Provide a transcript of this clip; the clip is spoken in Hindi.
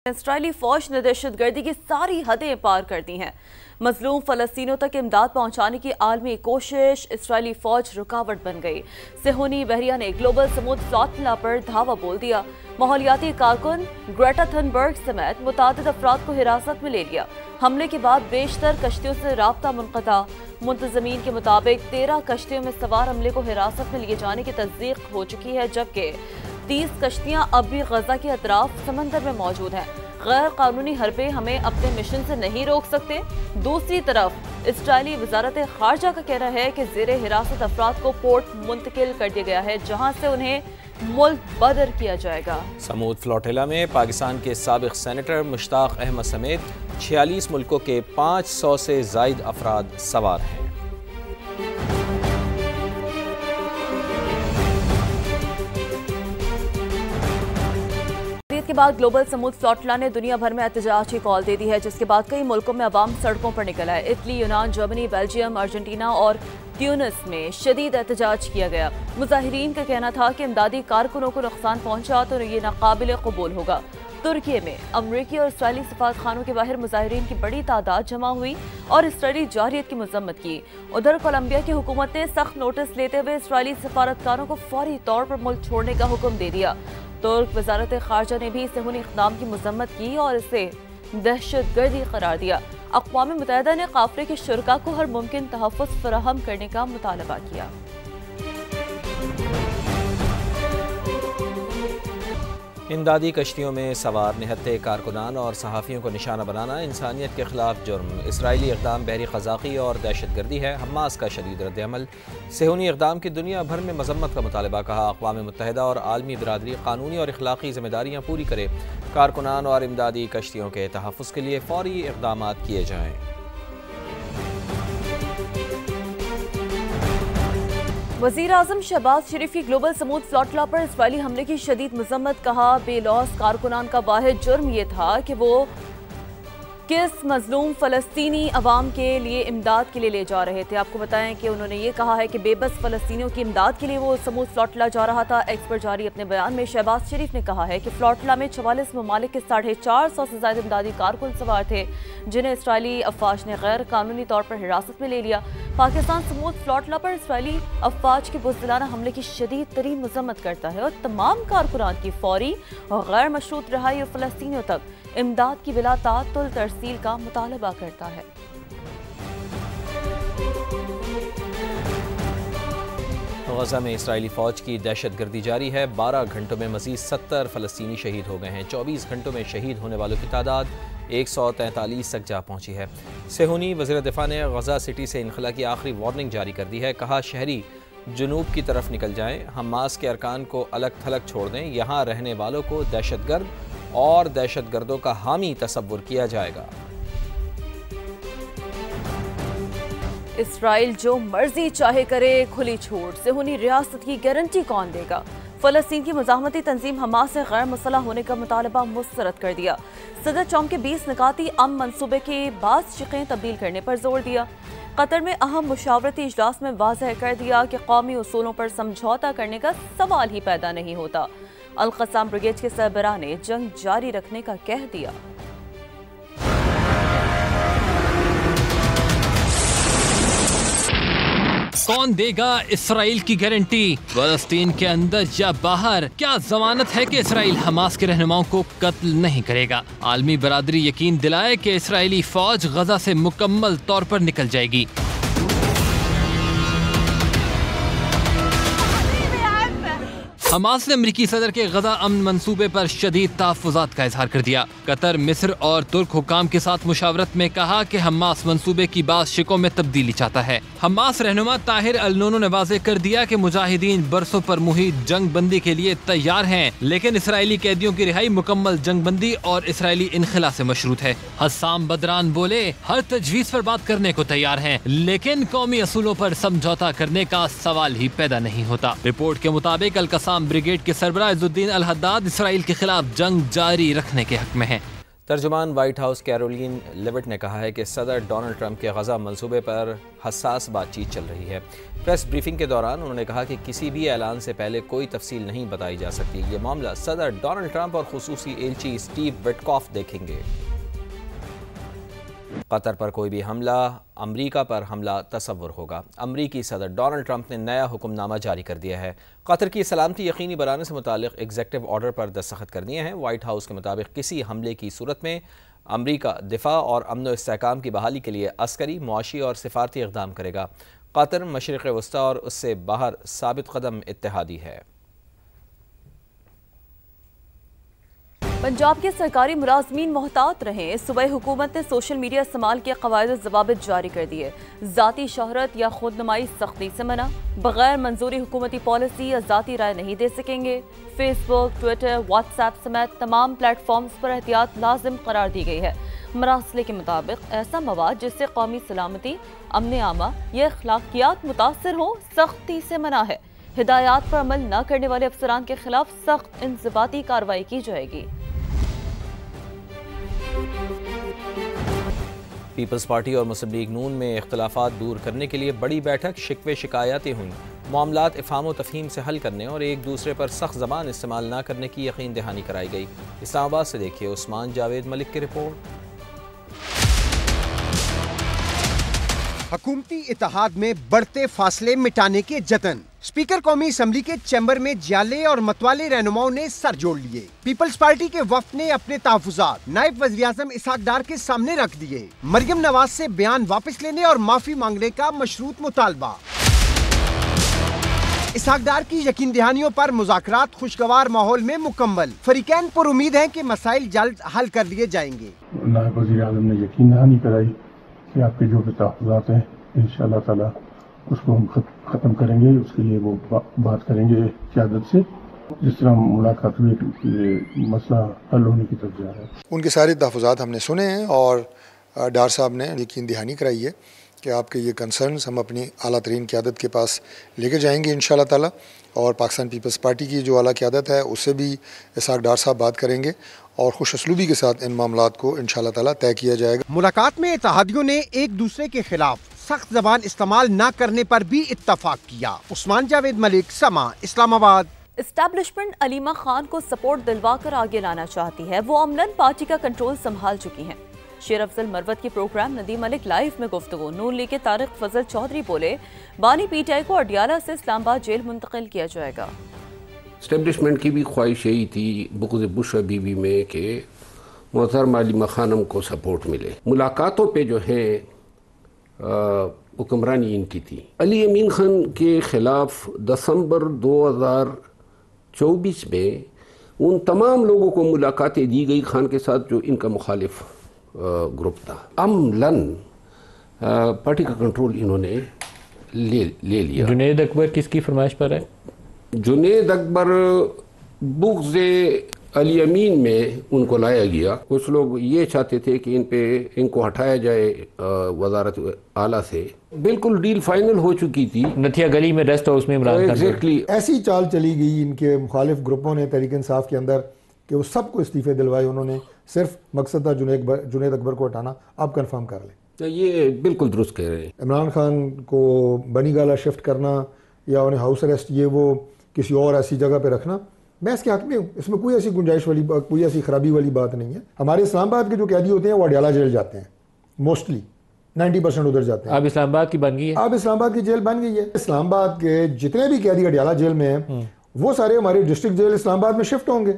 इसराइली फौज ने दहशतगर्दी की सारी हदें पार कर दी हैं। मजलूम फलस्तीनों तक इमदाद पहुंचाने की आलमी कोशिश इसराइली फौज रुकावट बन गई। सेहूनी बहरिया ने ग्लोबल समुद्र फ्लॉटिला पर धावा बोल दिया। माहौलियाती कारकुन ग्रेटा थनबर्ग समेत मुतादिद अफराद को हिरासत में ले लिया। हमले के बाद बेशतर कश्तियों से राब्ता मुनक़ता। मुंतज़मीन के मुताबिक 13 कश्तियों में सवार अमले को हिरासत में लिए जाने की तस्दीक हो चुकी है, जबकि 30 कश्तियां अब भी गजा के अतराफ समंदर में मौजूद हैं। गैर कानूनी हरबे हमें अपने मिशन से नहीं रोक सकते। दूसरी तरफ इस्राइली वजारत खारजा का कहना है कि जेर हिरासत अफराद को पोर्ट मुंतकिल कर दिया गया है, जहां से उन्हें मुल्क बदर किया जाएगा। समुद्र फ्लोटिला में पाकिस्तान के साबिक सेनेटर मुश्ताक अहमद समेत 46 मुल्कों के 500 से जायद अफराद सवार हैं। के बाद ग्लोबल समुद्र फ्लॉटिला ने दुनिया भर में एहतजाज की कॉल दे दी है, जिसके बाद कई मुल्कों में अवाम सड़कों पर निकला है। इटली, यूनान, जर्मनी, बेल्जियम, अर्जेंटीना और ट्यूनिस में शदीद एहतजाज किया गया। मुजाहिरीन का कहना था कि इमदादी कारकुनों को नुकसान पहुंचा तो ये नाकाबिल कबूल होगा। तुर्की में अमरीकी और इसराइली सफारतखानों के बाहर मुजाहिरीन की बड़ी तादाद जमा हुई और इसराइली जारियत की मजम्मत की। उधर कोलंबिया की हुकूमत ने सख्त नोटिस लेते हुए इसराइली सफारतकारों को फौरी तौर पर मुल्क छोड़ने का हुक्म दे दिया। तुर्क वजारत खारजा ने भी सेहूनी इक़दाम की मजम्मत की और इसे दहशतगर्दी करार दिया। अक़वाम मुत्तहिदा ने काफ़िले के शुरका को हर मुमकिन तहफ़्फ़ुज़ फराहम करने का मुतालबा किया। इमदादी कश्तियों में सवार निहत्ते कारकुनान और सहाफ़ियों को निशाना बनाना इंसानियत के खिलाफ जुर्म। इसराइली इक़दाम बहरी क़ज़ाक़ी और दहशतगर्दी है। हमास का शदीद रद्द-ए-अमल। सेहूनी इक़दाम की दुनिया भर में मज़म्मत का मुतालबा। कहा, अक़वाम मुत्तहिदा और आलमी बिरादरी कानूनी और अखलाक़ी ज़िम्मेदारियाँ पूरी करे। कारकुनान और इमदादी कश्तियों के तहफ़्फ़ुज़ के लिए फ़ौरी इक़दामात किए जाएँ। वज़ीर आज़म शहबाज शरीफ की ग्लोबल समुद्र फ्लॉटिला पर इसराइली हमले की शदीद मज़म्मत। कहा, बेलौस कारकुनान का वाहिद जुर्म ये था कि वो किस मजलूम फ़लस्तीनी अवाम के लिए इमदाद के लिए ले जा रहे थे। आपको बताएं कि उन्होंने ये कहा है कि बेबस फ़लस्तीनियों की इमदाद के लिए वो समुद्र फ्लॉटिला जा रहा था। एक्स पर जारी अपने बयान में शहबाज शरीफ ने कहा है कि फ्लॉटिला में 44 ममालिक के 450 से ज़्यादा इमदादी कारकुन सवार थे, जिन्हें इसराइली अफवाज ने गैर कानूनी तौर पर हिरासत में ले लिया। पाकिस्तान समुद्र फ्लॉटिला पर इसराइली अफवाज के बुज़दिलाना हमले की शदीद तरीन मज़म्मत करता है और तमाम कारकुनान की फौरी और गैर मशरूत रिहाई और फ़लस्तीनियों तक इमदाद की बिला तातुल तरसील का मुतालबा करता है। गजा में इसराइली फ़ौज की दहशतगर्दी जारी है। 12 घंटों में मज़ीद 70 फ़लस्तीनी शहीद हो गए हैं। 24 घंटों में शहीद होने वालों की तादाद 143 तक जा पहुंची है। सेहूनी वज़ीर दिफ़ा ने गजा सिटी से इनखला की आखिरी वार्निंग जारी कर दी है। कहा, शहरी जुनूब की तरफ निकल जाएं, हमास के अरकान को अलग थलग छोड़ दें। यहाँ रहने वालों को दहशतगर्द और दहशतगर्दों का हामी तसव्वुर किया जाएगा। इसराइल जो मर्जी चाहे करे, खुली छूट। सेहूनी रियासत की गारंटी कौन देगा? फ़लस्तीन की मज़ाहमती तंजीम हमास से गैर मुसल्लह होने का मुतालबा मुस्तरद कर दिया। सदर ट्रंप के 20 निकाती अमन मनसूबे के बाद शिक़ें तब्दील करने पर जोर दिया। कतर में अहम मुशावरती इजलास में वाज़ह कर दिया कि कौमी उसूलों पर समझौता करने का सवाल ही पैदा नहीं होता। अल-क़स्साम ब्रिगेड के सरबराह ने जंग जारी रखने का कह दिया। कौन देगा इसराइल की गारंटी? फ़लस्तीन के अंदर या बाहर? क्या जमानत है कि इसराइल हमास के रहनुमाओं को कत्ल नहीं करेगा? आलमी बरादरी यकीन दिलाए कि इसराइली फौज गजा से मुकम्मल तौर पर निकल जाएगी। हमास ने अमरीकी सदर के गजा अमन मंसूबे पर शदीद तहफ़्फ़ुज़ात का इजहार कर दिया। कतर, मिस्र और तुर्क हुकाम के साथ मुशावरत में कहा कि हमास मंसूबे की बात शिकों में तब्दीली चाहता है। हमास रहनुमा ताहिर अल-नूनो ने वाज़ेह कर दिया कि मुजाहिदीन बरसों पर मुहित जंग बंदी के लिए तैयार हैं, लेकिन इसराइली कैदियों की रिहाई मुकम्मल जंग बंदी और इसराइली इनखला से मशरूत है। हस्साम बदरान बोले, हर तजवीज़ पर बात करने को तैयार हैं, लेकिन कौमी असूलों पर समझौता करने का सवाल ही पैदा नहीं होता। रिपोर्ट के मुताबिक अल-क़स्साम ब्रिगेड के सरबराह इज़्ज़ुद्दीन अल-हद्दाद इसराइल के खिलाफ जंग जारी रखने के हक में हैं। तर्जुमान वाइट हाउस कैरोलिन लेविट ने कहा है कि सदर डोनाल्ड ट्रंप के गज़ा मंसूबे पर हसास बातचीत चल रही है। प्रेस ब्रीफिंग के दौरान उन्होंने कहा कि किसी भी ऐलान से पहले कोई तफसील नहीं बताई जा सकती। ये मामला सदर डोनाल्ड ट्रंप और खुसूसी एलची स्टीव विटकॉफ देखेंगे। कतर पर कोई भी हमला अमरीका पर हमला तस्वुर होगा। अमरीकी सदर डोनाल्ड ट्रंप ने नया हुक्मनामा जारी कर दिया है। कतर की सलामती यकीनी बनाने से मुतालिक एग्जेक्टिव ऑर्डर पर दस्तखत कर दिए हैं। वाइट हाउस के मुताबिक किसी हमले की सूरत में अमरीका दिफा और अमन व इस्तेहकाम की बहाली के लिए अस्करी, मुआशी और सिफारती इक़दाम करेगा। कतर मशरिक़ वस्ता और उससे बाहर साबित कदम इत्तेहादी है। पंजाब के सरकारी मुलाजमीन मोहतात रहें। सूबाई हुकूमत ने सोशल मीडिया इस्तेमाल के कवायद ज़वाबित जारी कर दिए। ज़ाती शहरत या खुदनुमाई सख्ती से मना। बगैर मंजूरी हुकूमती पॉलिसी या ज़ाती राय नहीं दे सकेंगे। फेसबुक, ट्विटर, व्हाट्सएप समेत तमाम प्लेटफॉर्म्स पर एहतियात लाजिम करार दी गई है। मरासले के मुताबिक ऐसा मवाद जिससे कौमी सलामती, अमन आमा या अखलाकियात मुतासर हो, सख्ती से मना है। हिदायत पर अमल न करने वाले अफसरान के खिलाफ सख्त इंज़बाती कार्रवाई की जाएगी। पीपल्स पार्टी और मुस्लिम लीग नून में इख्तलाफात दूर करने के लिए बड़ी बैठक, शिकवे शिकायतें हुई। मामलात इफ़हाम व तफ़हीम से हल करने और एक दूसरे पर सख्त ज़बान इस्तेमाल न करने की यकीन दहानी कराई गई। इस्लामाबाद से देखिए उस्मान जावेद मलिक की रिपोर्ट। हुकूमती इत्तेहाद में बढ़ते फासले मिटाने के जतन। स्पीकर कौमी असम्बली के चैम्बर में जियाले और मतवाले रहनुमाओं ने सर जोड़ लिए। पीपल्स पार्टी के वफ्द ने अपने तहफ़्फ़ुज़ात नायब वज़ीर-ए-आज़म इसहाक डार के सामने रख दिए। मरियम नवाज से बयान वापस लेने और माफी मांगने का मशरूत मुतालबा। इसहाक डार की यकीन दहानियों पर मुज़ाकरात खुशगवार माहौल में मुकम्मल। फरीकैन पर उम्मीद है कि मसाइल जल्द हल कर लिए जाएंगे। नायब वज़ीर-ए-आज़म ने यकीन दहानी कराई कि आपके जो भी तहफ़्फ़ुज़ात हैं इंशाअल्लाह ताला उसको हम ख़त्म करेंगे। उसके लिए वो बात करेंगे क़यादत से। जिस तरह मुलाकात हुई मसला हल होने की तरफ जा रहा है। उनके सारे तहफ़्फ़ुज़ात हमने सुने हैं और डार साहब ने यकीन दहानी कराई है कि आपके ये कंसर्न्स हम अपनी आला तरीन क़यादत के पास लेके जाएंगे इंशाअल्लाह ताला। और पाकिस्तान पीपल्स पार्टी की जो आला क़यादत है उससे भी इसहाक डार साहब बात करेंगे और खुश असलूबी के साथ इन मामलात को इंशाअल्लाह ताला तय किया जाएगा। मुलाकात में इत्तेहादियों ने एक दूसरे के खिलाफ सख्त जबान इस्तेमाल न करने पर भी इत्तफाक किया। उस्मान जावेद मलिक, समा, इस्लामाबाद। एस्टैब्लिशमेंट अलीमा खान को सपोर्ट दिलवाकर आगे लाना चाहती है। वो अमलन पार्टी का कंट्रोल संभाल चुकी हैं। शेर अफजल मरवत के प्रोग्राम नदीम मलिक लाइव में गुफ्तगू। नून लीग के तारिक फजल चौधरी बोले, बानी पीटीआई को अडियाला से इस्लामाबाद जेल मुंतकिल किया जाएगा। एस्टैब्लिशमेंट की भी ख्वाहिश यही थी बुग़्ज़ बुश बीवी में कि मोहतरमा अलीमा खानम को सपोर्ट मिले। मुलाकातों पे जो है हुक्मरानी इनकी थी। अली अमीन खान के ख़िलाफ़ दिसंबर 2024 में उन तमाम लोगों को मुलाकातें दी गई खान के साथ जो इनका मुखालिफ ग्रुप था। अमलन पार्टी का कंट्रोल इन्होंने ले लिया। जुनेद अकबर किसकी फरमाइश पर है? जुनेद अकबर बुग़्ज़ अली अमीन में उनको लाया गया। कुछ लोग ये चाहते थे कि इनको हटाया जाए वजारत आला से। बिल्कुल डील फाइनल हो चुकी थी। नथिया गली में रेस्ट हाउस में इमरान खान एग्जैक्टली ऐसी चाल चली गई इनके मुखालिफ ग्रुपों ने तहरीक इंसाफ के अंदर कि वो सबको इस्तीफे दिलवाए उन्होंने। सिर्फ मकसद था जुनेद अकबर को हटाना। आप कंफर्म कर लें। ये बिल्कुल दुरुस्त कह रहे हैं। इमरान खान को बनी गाला शिफ्ट करना या उन्हें हाउस अरेस्ट ये वो किसी और ऐसी जगह पे रखना, मैं इसके हक में हूँ। इसमें कोई ऐसी गुंजाइश वाली कोई ऐसी खराबी वाली बात नहीं है। हमारे इस्लामाबाद के जो कैदी होते हैं वो अडियाला जेल जाते हैं। मोस्टली 90% उधर जाते हैं। अब इस्लामाबाद की बन गई है। अब इस्लामाबाद की जेल बन गई है। इस्लामाबाद के जितने भी कैदी अडियाला जेल में हैं वो सारे हमारे डिस्ट्रिक्ट जेल इस्लामाबाद में शिफ्ट होंगे।